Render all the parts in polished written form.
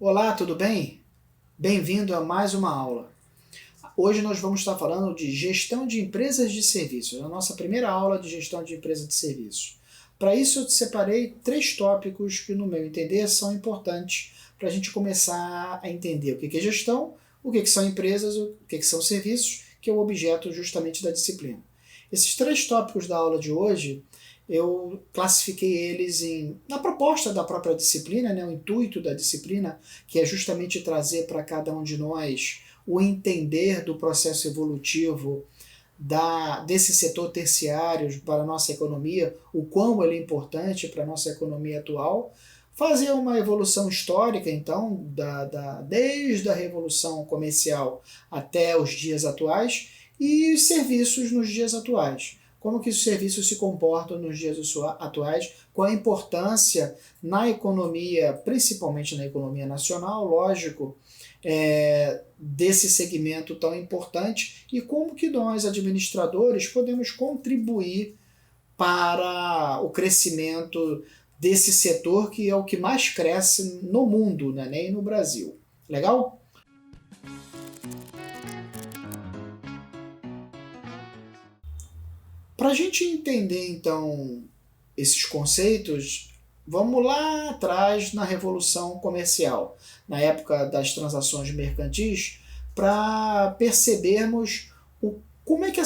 Olá, tudo bem? Bem-vindo a mais uma aula. Hoje nós vamos estar falando de gestão de empresas de serviços, a nossa primeira aula de gestão de empresa de serviços. Para isso eu separei 3 tópicos que, no meu entender, são importantes para a gente começar a entender o que é gestão, o que são empresas, o que são serviços, que é o objeto justamente da disciplina. Esses 3 tópicos da aula de hoje eu classifiquei eles na proposta da própria disciplina, o intuito da disciplina, que é justamente trazer para cada um de nós o entender do processo evolutivo desse setor terciário para a nossa economia, o quão ele é importante para a nossa economia atual, fazer uma evolução histórica, então, desde a Revolução Comercial até os dias atuais, e os serviços nos dias atuais. Como que os serviços se comportam nos dias atuais, qual a importância na economia, principalmente na economia nacional, lógico, desse segmento tão importante e como que nós, administradores, podemos contribuir para o crescimento desse setor que é o que mais cresce no mundo, né, nem no Brasil. Legal? Para a gente entender, então, esses conceitos, vamos lá atrás na Revolução Comercial, na época das transações mercantis, para percebermos como é que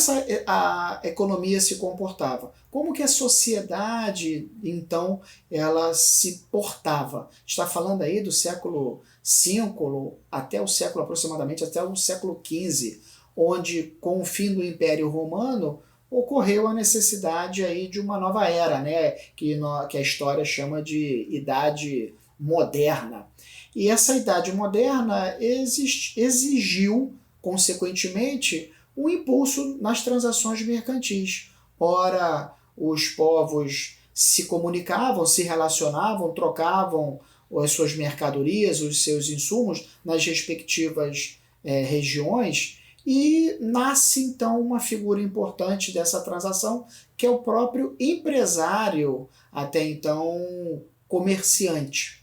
a economia se comportava, como que a sociedade, então, ela se portava. Está falando aí do século V até o século, aproximadamente, até o século XV, onde, com o fim do Império Romano, ocorreu a necessidade aí de uma nova era, né, que a história chama de Idade Moderna. E essa Idade Moderna exigiu, consequentemente, um impulso nas transações mercantis. Ora, os povos se comunicavam, se relacionavam, trocavam as suas mercadorias, os seus insumos nas respectivas regiões, e nasce então uma figura importante dessa transação, que é o próprio empresário, até então comerciante.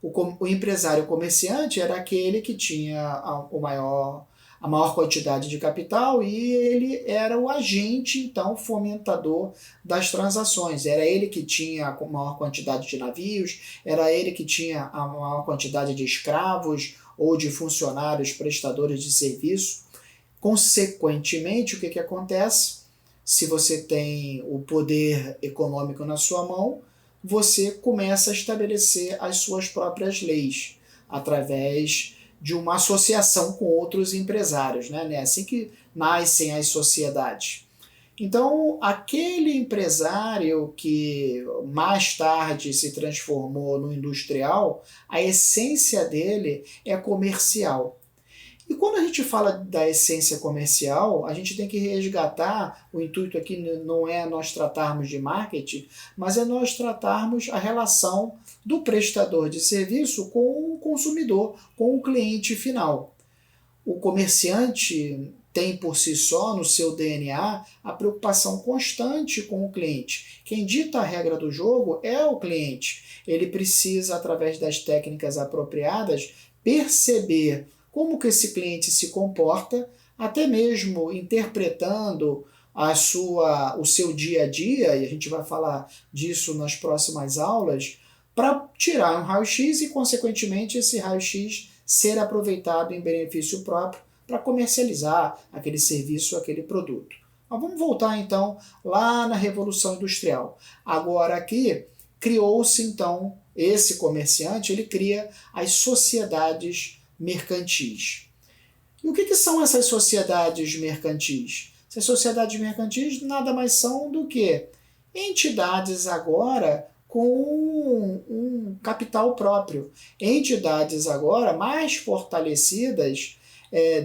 O empresário comerciante era aquele que tinha a maior quantidade de capital e ele era o agente, então, fomentador das transações. Era ele que tinha a maior quantidade de navios, era ele que tinha a maior quantidade de escravos ou de funcionários prestadores de serviço. Consequentemente, o que acontece? Se você tem o poder econômico na sua mão, você começa a estabelecer as suas próprias leis, através de uma associação com outros empresários, né? É assim que nascem as sociedades. Então, aquele empresário que mais tarde se transformou no industrial, a essência dele é comercial. E quando a gente fala da essência comercial, a gente tem que resgatar, o intuito aqui não é nós tratarmos de marketing, mas é nós tratarmos a relação do prestador de serviço com o consumidor, com o cliente final. O comerciante tem por si só, no seu DNA, a preocupação constante com o cliente. Quem dita a regra do jogo é o cliente. Ele precisa, através das técnicas apropriadas, perceber como que esse cliente se comporta, até mesmo interpretando o seu dia a dia, e a gente vai falar disso nas próximas aulas, para tirar um raio-x e, consequentemente, esse raio-x ser aproveitado em benefício próprio para comercializar aquele serviço, aquele produto. Mas vamos voltar, então, lá na Revolução Industrial. Agora aqui, criou-se, então, esse comerciante, ele cria as sociedades mercantis. E o que são essas sociedades mercantis? Essas sociedades mercantis nada mais são do que entidades agora com um capital próprio, entidades agora mais fortalecidas,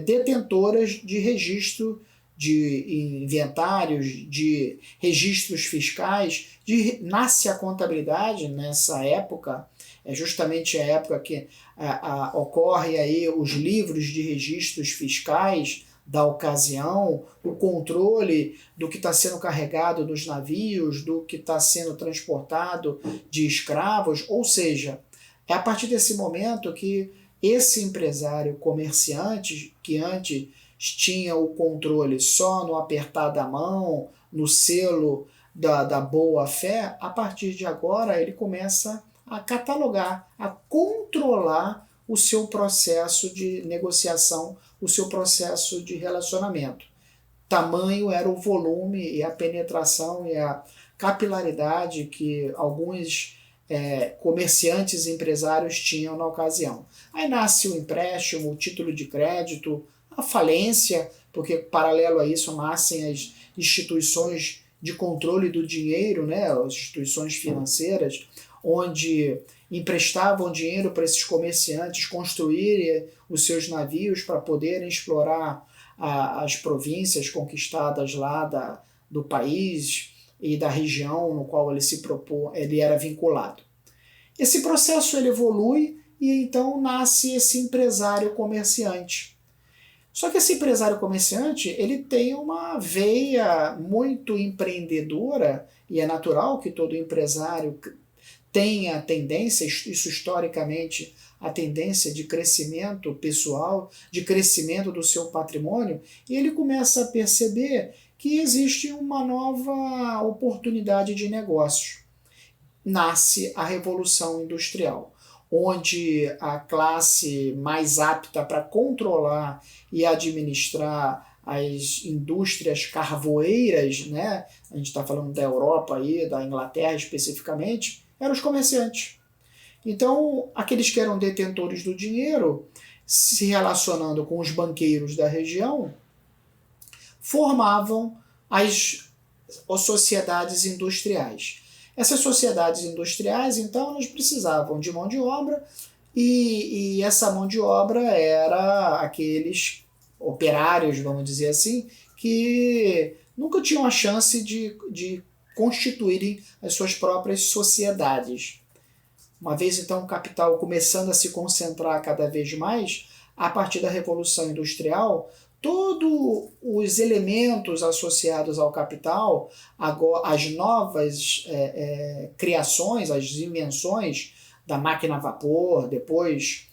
detentoras de registro de inventários, de registros fiscais, nasce a contabilidade nessa época. É justamente a época que ocorre aí os livros de registros fiscais da ocasião, o controle do que está sendo carregado nos navios, do que está sendo transportado de escravos, ou seja, é a partir desse momento que esse empresário comerciante, que antes tinha o controle só no apertar da mão, no selo da boa-fé, a partir de agora ele começa a catalogar, a controlar o seu processo de negociação, o seu processo de relacionamento. Tamanho era o volume e a penetração e a capilaridade que alguns comerciantes e empresários tinham na ocasião. Aí nasce o empréstimo, o título de crédito, a falência, porque paralelo a isso nascem as instituições de controle do dinheiro, né, as instituições financeiras, onde emprestavam dinheiro para esses comerciantes construírem os seus navios para poderem explorar as províncias conquistadas lá do país e da região no qual ele era vinculado. Esse processo ele evolui e então nasce esse empresário comerciante. Só que esse empresário comerciante ele tem uma veia muito empreendedora, e é natural que todo empresário tenha a tendência, isso historicamente, a tendência de crescimento pessoal, de crescimento do seu patrimônio, e ele começa a perceber que existe uma nova oportunidade de negócio. Nasce a Revolução Industrial, onde a classe mais apta para controlar e administrar as indústrias carvoeiras, né? A gente está falando da Europa, aí, da Inglaterra especificamente, eram os comerciantes. Então, aqueles que eram detentores do dinheiro, se relacionando com os banqueiros da região, formavam as sociedades industriais. Essas sociedades industriais, então, elas precisavam de mão de obra e essa mão de obra era aqueles operários, vamos dizer assim, que nunca tinham a chance de constituírem as suas próprias sociedades. Uma vez, então, o capital começando a se concentrar cada vez mais, a partir da Revolução Industrial, todos os elementos associados ao capital, as novas criações, as invenções da máquina a vapor, depois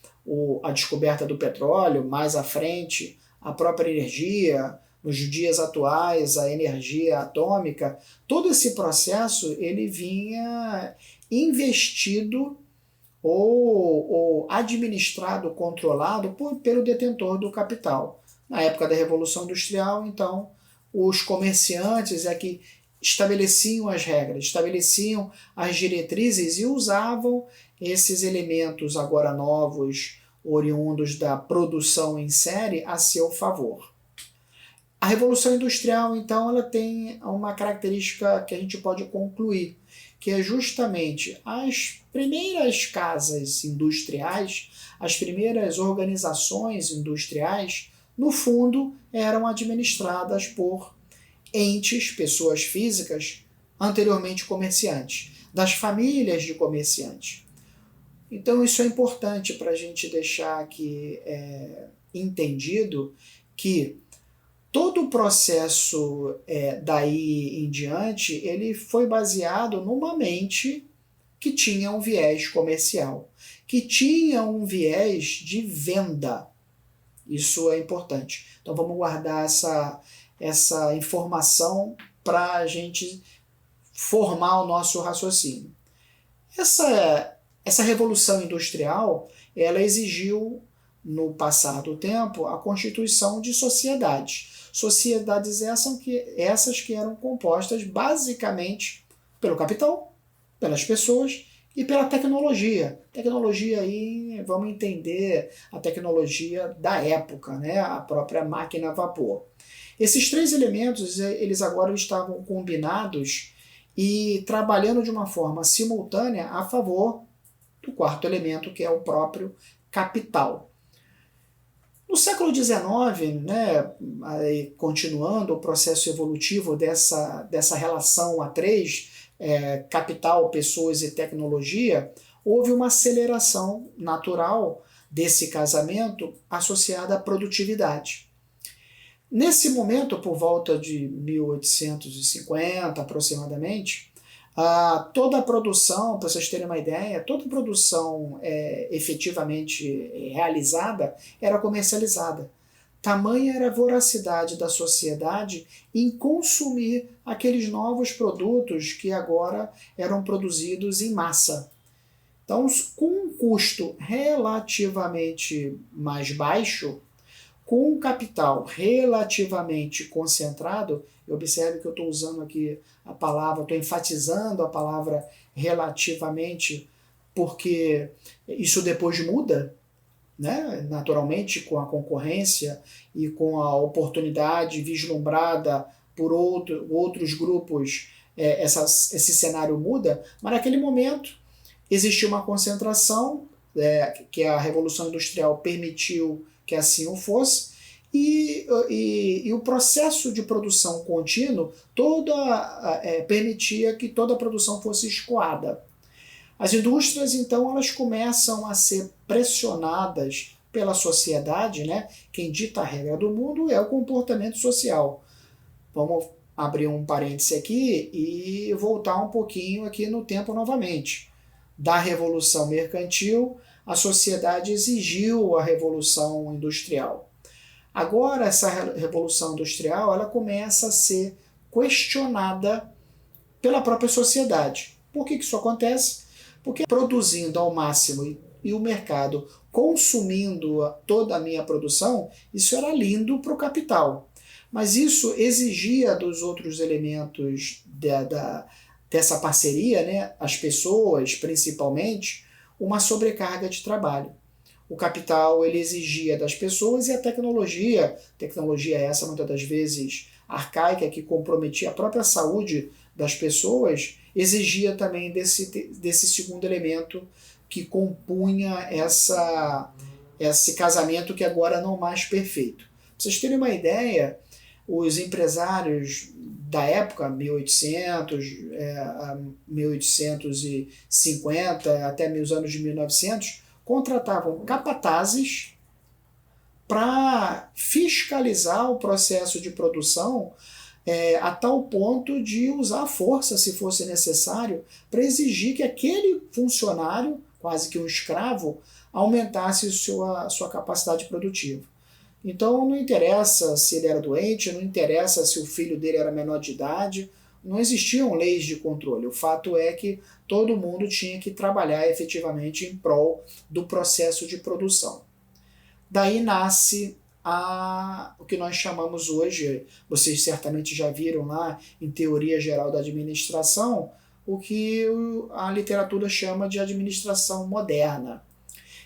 a descoberta do petróleo, mais à frente a própria energia, nos dias atuais a energia atômica, todo esse processo ele vinha investido ou administrado, controlado pelo detentor do capital. Na época da Revolução Industrial, então, os comerciantes é que estabeleciam as regras, estabeleciam as diretrizes e usavam esses elementos agora novos, oriundos da produção em série, a seu favor. A Revolução Industrial, então, ela tem uma característica que a gente pode concluir, que é justamente as primeiras casas industriais, as primeiras organizações industriais, no fundo, eram administradas por entes, pessoas físicas, anteriormente comerciantes, das famílias de comerciantes. Então isso é importante para a gente deixar aqui entendido que todo o processo daí em diante ele foi baseado numa mente que tinha um viés comercial, que tinha um viés de venda. Isso é importante. Então vamos guardar essa informação para a gente formar o nosso raciocínio. Essa revolução industrial, ela exigiu, no passar do tempo, a constituição de sociedades. Sociedades essas que eram compostas basicamente pelo capital, pelas pessoas e pela tecnologia. Tecnologia aí, vamos entender a tecnologia da época, né? A própria máquina a vapor. Esses três elementos, eles agora estavam combinados e trabalhando de uma forma simultânea a favor do quarto elemento, que é o próprio capital. No século XIX, né, continuando o processo evolutivo dessa relação a três, capital, pessoas e tecnologia, houve uma aceleração natural desse casamento associada à produtividade. Nesse momento, por volta de 1850 aproximadamente, Toda a produção, para vocês terem uma ideia, toda a produção efetivamente realizada era comercializada. Tamanha era a voracidade da sociedade em consumir aqueles novos produtos que agora eram produzidos em massa. Então, com um custo relativamente mais baixo, com um capital relativamente concentrado, observe que eu estou usando aqui a palavra, estou enfatizando a palavra relativamente, porque isso depois muda, né? Naturalmente, com a concorrência e com a oportunidade vislumbrada por outros grupos, esse cenário muda, mas naquele momento existiu uma concentração, que a Revolução Industrial permitiu que assim o fosse, e o processo de produção contínuo permitia que toda a produção fosse escoada. As indústrias, então, elas começam a ser pressionadas pela sociedade, né? Quem dita a regra do mundo é o comportamento social. Vamos abrir um parêntese aqui e voltar um pouquinho aqui no tempo novamente. Da Revolução Mercantil, a sociedade exigiu a Revolução Industrial. Agora, essa Revolução Industrial ela começa a ser questionada pela própria sociedade. Por que isso acontece? Porque produzindo ao máximo e o mercado consumindo toda a minha produção, isso era lindo para o capital. Mas isso exigia dos outros elementos dessa parceria, né, as pessoas principalmente, uma sobrecarga de trabalho. O capital ele exigia das pessoas e a tecnologia essa muitas das vezes arcaica, que comprometia a própria saúde das pessoas, exigia também desse segundo elemento que compunha esse casamento que agora não mais perfeito. Para vocês terem uma ideia, os empresários da época, 1800, 1850, até os anos de 1900, contratavam capatazes para fiscalizar o processo de produção a tal ponto de usar a força, se fosse necessário, para exigir que aquele funcionário, quase que um escravo, aumentasse sua capacidade produtiva. Então não interessa se ele era doente, não interessa se o filho dele era menor de idade, não existiam leis de controle. O fato é que todo mundo tinha que trabalhar efetivamente em prol do processo de produção. Daí nasce o que nós chamamos hoje, vocês certamente já viram lá em Teoria Geral da Administração, o que a literatura chama de administração moderna.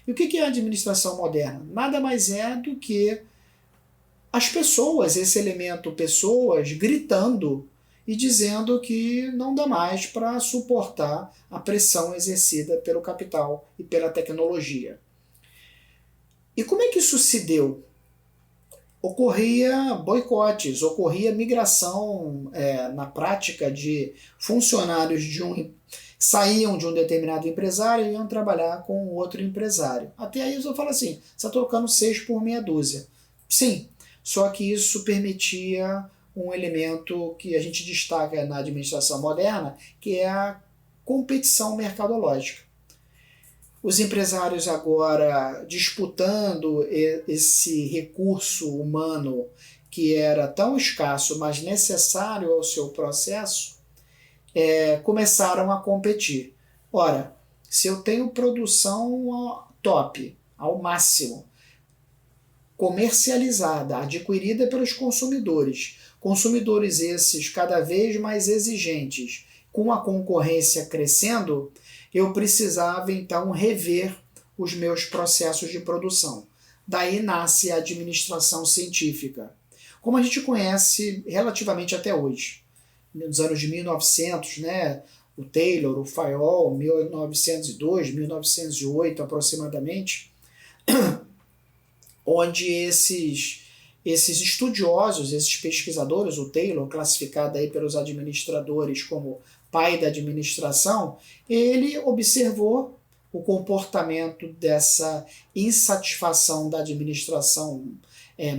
E o que é a administração moderna? Nada mais é do que as pessoas, esse elemento pessoas, gritando e dizendo que não dá mais para suportar a pressão exercida pelo capital e pela tecnologia. E como é que isso se deu? Ocorria boicotes, ocorria migração na prática de funcionários saíam de um determinado empresário e iam trabalhar com outro empresário. Até aí eu falo assim, você está trocando 6 por meia dúzia. Sim, só que isso permitia um elemento que a gente destaca na administração moderna, que é a competição mercadológica. Os empresários agora disputando esse recurso humano que era tão escasso, mas necessário ao seu processo, começaram a competir. Ora, se eu tenho produção top, ao máximo, comercializada, adquirida pelos consumidores esses cada vez mais exigentes, com a concorrência crescendo, eu precisava então rever os meus processos de produção. Daí nasce a administração científica, como a gente conhece relativamente até hoje. Nos anos de 1900, né, o Taylor, o Fayol, 1902, 1908 aproximadamente, onde esses estudiosos, esses pesquisadores, o Taylor, classificado aí pelos administradores como pai da administração, ele observou o comportamento dessa insatisfação da administração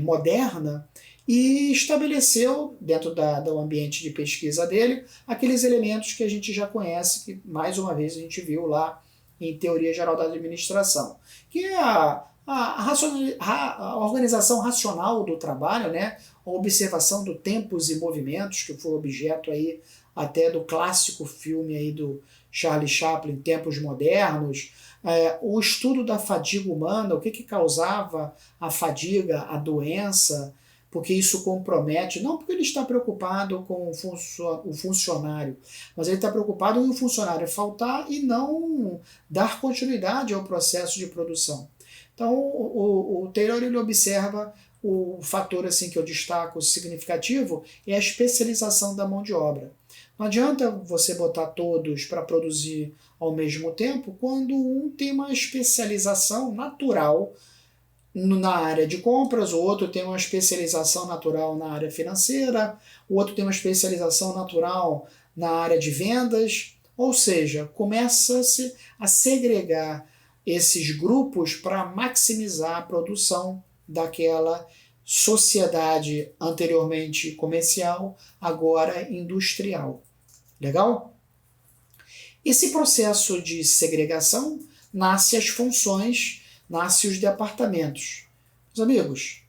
moderna e estabeleceu, dentro do ambiente de pesquisa dele, aqueles elementos que a gente já conhece, que mais uma vez a gente viu lá em Teoria Geral da Administração, que é a organização racional do trabalho, né? A observação do tempos e movimentos, que foi objeto aí até do clássico filme aí do Charlie Chaplin, Tempos Modernos, o estudo da fadiga humana, o que causava a fadiga, a doença, porque isso compromete, não porque ele está preocupado com o funcionário, mas ele está preocupado em o funcionário faltar e não dar continuidade ao processo de produção. Então, o Taylor ele observa o fator assim que eu destaco significativo é a especialização da mão de obra. Não adianta você botar todos para produzir ao mesmo tempo quando um tem uma especialização natural na área de compras, o outro tem uma especialização natural na área financeira, o outro tem uma especialização natural na área de vendas, ou seja, começa-se a segregar esses grupos para maximizar a produção daquela sociedade anteriormente comercial, agora industrial. Legal? Esse processo de segregação nasce as funções, nasce os departamentos. Meus amigos,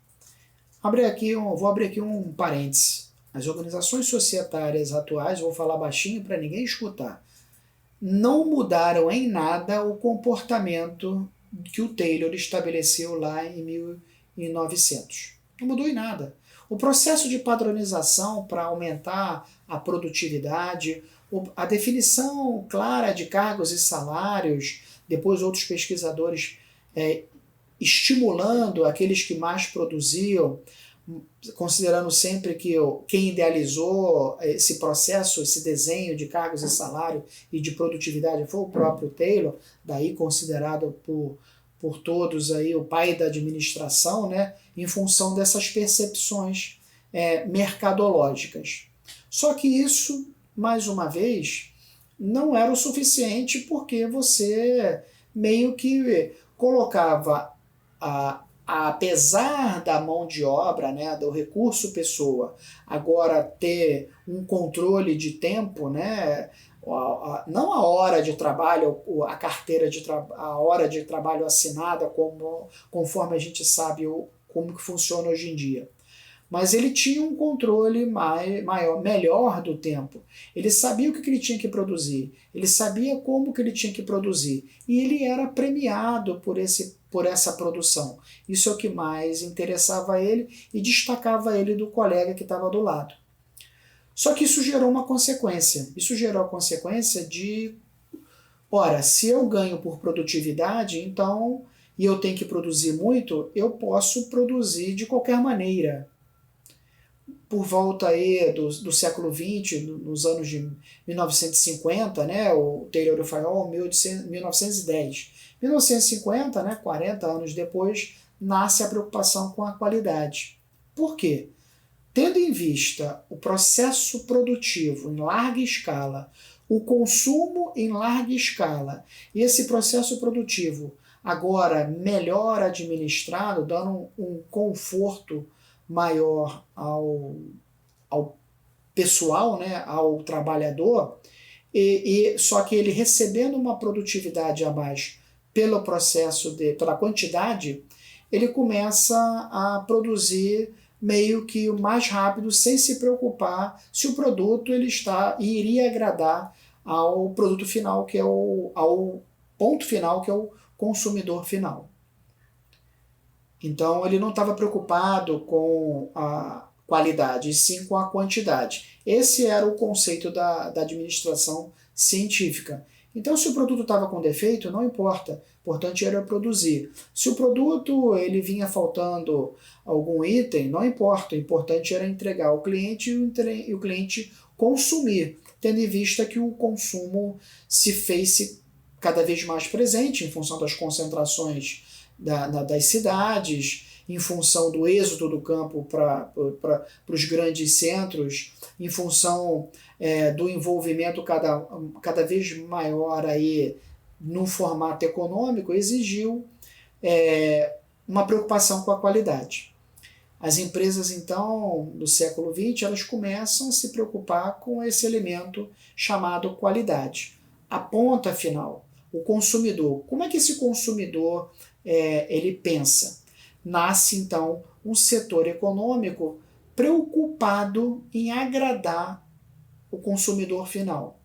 vou abrir aqui um parêntese. As organizações societárias atuais, vou falar baixinho para ninguém escutar, não mudaram em nada o comportamento que o Taylor estabeleceu lá em 1900. Não mudou em nada. O processo de padronização para aumentar a produtividade, a definição clara de cargos e salários, depois outros pesquisadores estimulando aqueles que mais produziam, considerando sempre que quem idealizou esse processo, esse desenho de cargos e salário e de produtividade foi o próprio Taylor, daí considerado por todos aí o pai da administração, né, em função dessas percepções mercadológicas. Só que isso, mais uma vez, não era o suficiente porque você meio que colocava apesar da mão de obra, né, do recurso pessoa, agora ter um controle de tempo, né, não a hora de trabalho, a carteira a hora de trabalho assinada, conforme a gente sabe como que funciona hoje em dia. Mas ele tinha um controle melhor do tempo. Ele sabia o que ele tinha que produzir, ele sabia como que ele tinha que produzir, e ele era premiado por essa produção. Isso é o que mais interessava a ele e destacava ele do colega que estava do lado. Só que isso gerou uma consequência. Isso gerou a consequência de, ora, se eu ganho por produtividade, então, e eu tenho que produzir muito, eu posso produzir de qualquer maneira. Por volta aí do século XX, nos anos de 1950, né, o Taylor Fayol, 1910. 1950, né, 40 anos depois, nasce a preocupação com a qualidade. Por quê? Tendo em vista o processo produtivo em larga escala, o consumo em larga escala, e esse processo produtivo agora melhor administrado, dando um conforto maior ao pessoal, né, ao trabalhador, só que ele recebendo uma produtividade a mais pelo processo pela quantidade, ele começa a produzir meio que o mais rápido, sem se preocupar se o produto iria agradar ao produto final, que é ao ponto final, que é o consumidor final. Então ele não estava preocupado com a qualidade, e sim com a quantidade. Esse era o conceito da administração científica. Então, se o produto estava com defeito, não importa. O importante era produzir. Se o produto ele vinha faltando algum item, não importa. O importante era entregar ao cliente e o cliente consumir, tendo em vista que o consumo se fez cada vez mais presente em função das concentrações das cidades, em função do êxodo do campo para os grandes centros, em função do envolvimento cada vez maior aí no formato econômico, exigiu uma preocupação com a qualidade. As empresas, então, do século XX, elas começam a se preocupar com esse elemento chamado qualidade. A ponta final, o consumidor. Como é que esse consumidor ele pensa? Nasce, então, um setor econômico preocupado em agradar o consumidor final.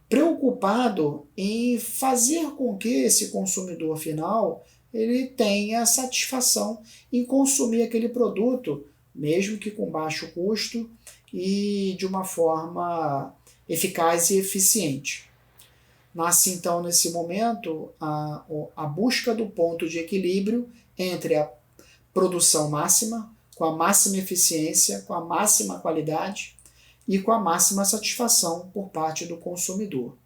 Preocupado em fazer com que esse consumidor final ele tenha satisfação em consumir aquele produto, mesmo que com baixo custo e de uma forma eficaz e eficiente. Nasce então nesse momento a busca do ponto de equilíbrio entre a produção máxima, com a máxima eficiência, com a máxima qualidade e com a máxima satisfação por parte do consumidor.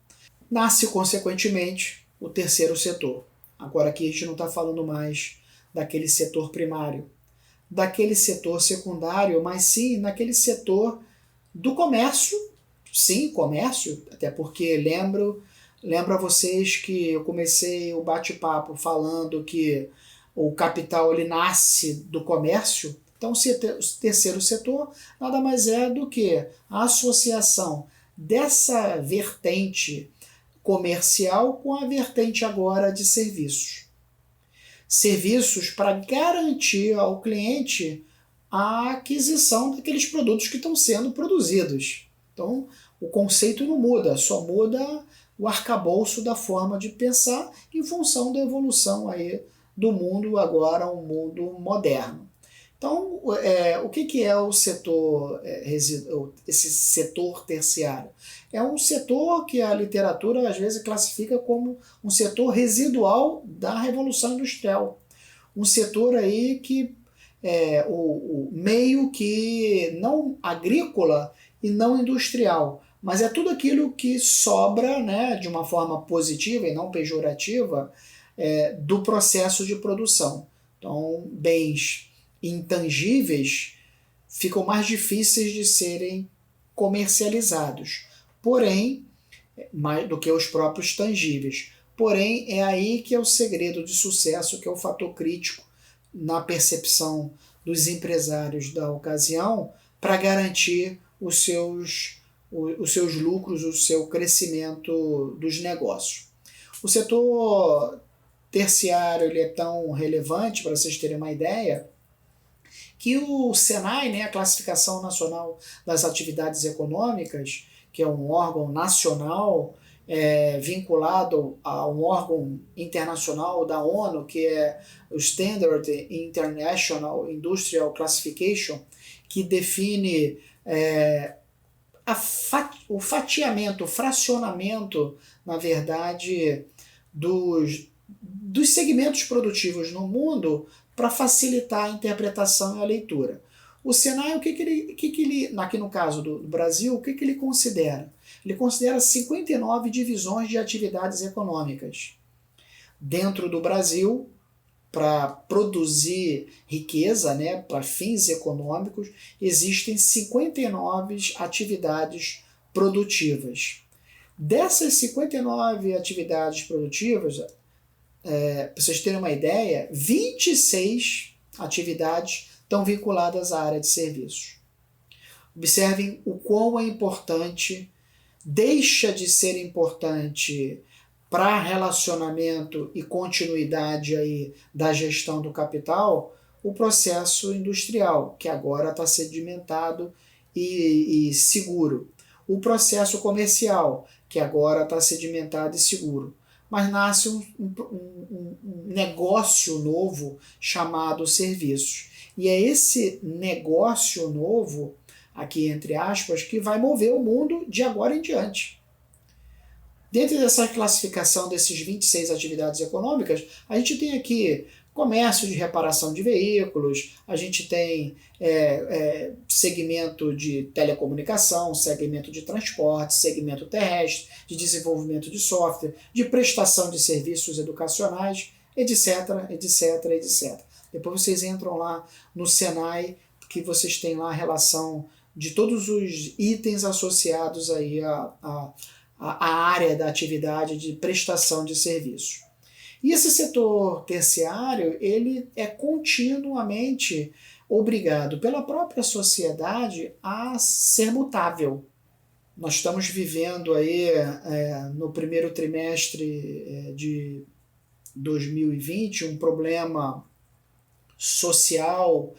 Nasce, consequentemente, o terceiro setor. Agora aqui a gente não está falando mais daquele setor primário, daquele setor secundário, mas sim naquele setor do comércio, sim, comércio, até porque lembro a vocês que eu comecei o bate-papo falando que o capital ele nasce do comércio. Então o terceiro setor nada mais é do que a associação dessa vertente comercial com a vertente agora de serviços. Serviços para garantir ao cliente a aquisição daqueles produtos que estão sendo produzidos. Então, o conceito não muda, só muda o arcabouço da forma de pensar em função da evolução aí do mundo agora, um mundo moderno. Então, o que é o setor, esse setor terciário? É um setor que a literatura às vezes classifica como um setor residual da Revolução Industrial. Um setor aí que o meio que não agrícola e não industrial, mas é tudo aquilo que sobra, né, de uma forma positiva e não pejorativa, do processo de produção. Então, bens intangíveis ficam mais difíceis de serem comercializados, porém, mais do que os próprios tangíveis. Porém, é aí que é o segredo de sucesso, que é o fator crítico na percepção dos empresários da ocasião para garantir os seus lucros, o seu crescimento dos negócios. O setor terciário ele é tão relevante, para vocês terem uma ideia, que o SENAI, né, a Classificação Nacional das Atividades Econômicas, que é um órgão nacional vinculado a um órgão internacional da ONU, que é o Standard International Industrial Classification, que define o fatiamento, o fracionamento, na verdade, dos segmentos produtivos no mundo para facilitar a interpretação e a leitura. O SENAI, o que ele, aqui no caso do Brasil, o que ele considera? Ele considera 59 divisões de atividades econômicas. Dentro do Brasil, para produzir riqueza, né, para fins econômicos, existem 59 atividades produtivas. Dessas 59 atividades produtivas, para vocês terem uma ideia, 26 atividades estão vinculadas à área de serviços. Observem o quão é importante, deixa de ser importante para relacionamento e continuidade aí da gestão do capital, o processo industrial, que agora está sedimentado e seguro. O processo comercial, que agora está sedimentado e seguro. Mas nasce um negócio novo chamado serviços. E é esse negócio novo, aqui entre aspas, que vai mover o mundo de agora em diante. Dentro dessa classificação desses 26 atividades econômicas, a gente tem aqui comércio de reparação de veículos, a gente tem segmento de telecomunicação, segmento de transporte, segmento terrestre, de desenvolvimento de software, de prestação de serviços educacionais, etc, etc, etc. Depois vocês entram lá no SENAI, que vocês têm lá a relação de todos os itens associados aí à área da atividade de prestação de serviços. E esse setor terciário, ele é continuamente obrigado pela própria sociedade a ser mutável. Nós estamos vivendo aí no primeiro trimestre de 2020 um problema social,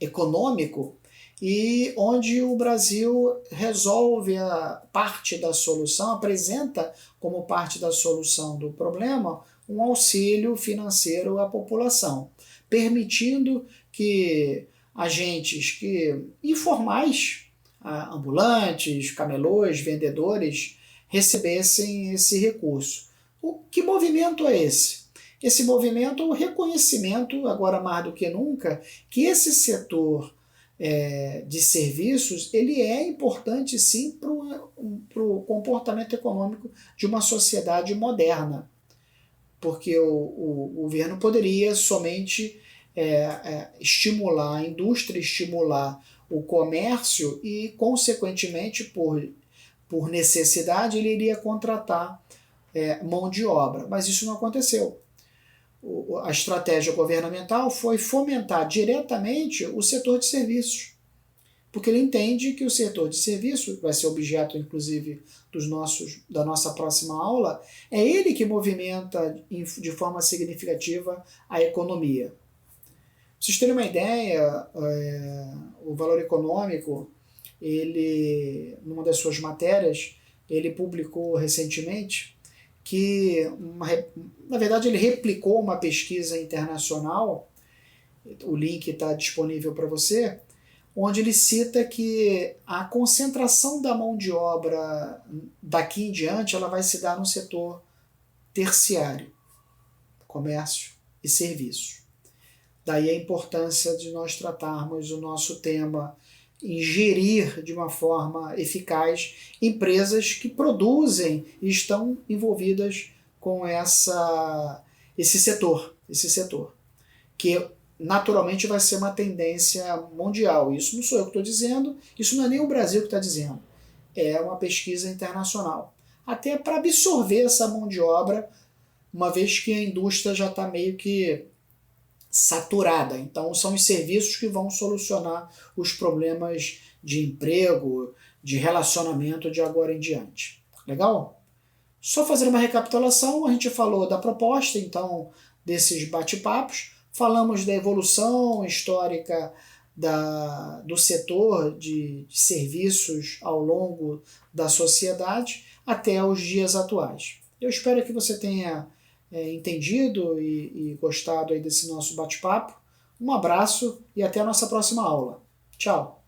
econômico, e onde o Brasil resolve a parte da solução, apresenta como parte da solução do problema um auxílio financeiro à população, permitindo que agentes informais, ambulantes, camelôs, vendedores, recebessem esse recurso. Que movimento é esse? Esse movimento é o reconhecimento, agora mais do que nunca, que esse setor de serviços ele é importante sim para o comportamento econômico de uma sociedade moderna, porque o governo poderia somente estimular a indústria, estimular o comércio e, consequentemente, por necessidade, ele iria contratar mão de obra, mas isso não aconteceu. A estratégia governamental foi fomentar diretamente o setor de serviços, porque ele entende que o setor de serviços, vai ser objeto inclusive da nossa próxima aula, é ele que movimenta de forma significativa a economia. Para vocês terem uma ideia, o Valor Econômico, ele, numa das suas matérias, ele publicou recentemente que, na verdade, ele replicou uma pesquisa internacional, o link está disponível para você, onde ele cita que a concentração da mão de obra daqui em diante ela vai se dar no setor terciário, comércio e serviços. Daí a importância de nós tratarmos o nosso tema em gerir de uma forma eficaz empresas que produzem e estão envolvidas com esse setor, que naturalmente vai ser uma tendência mundial. Isso não sou eu que estou dizendo, isso não é nem o Brasil que está dizendo, é uma pesquisa internacional. Até para absorver essa mão de obra, uma vez que a indústria já está meio que saturada. Então são os serviços que vão solucionar os problemas de emprego, de relacionamento de agora em diante. Legal? Só fazer uma recapitulação, a gente falou da proposta, então, desses bate-papos, falamos da evolução histórica do setor de serviços ao longo da sociedade até os dias atuais. Eu espero que você tenha entendido e gostado aí desse nosso bate-papo. Um abraço e até a nossa próxima aula. Tchau!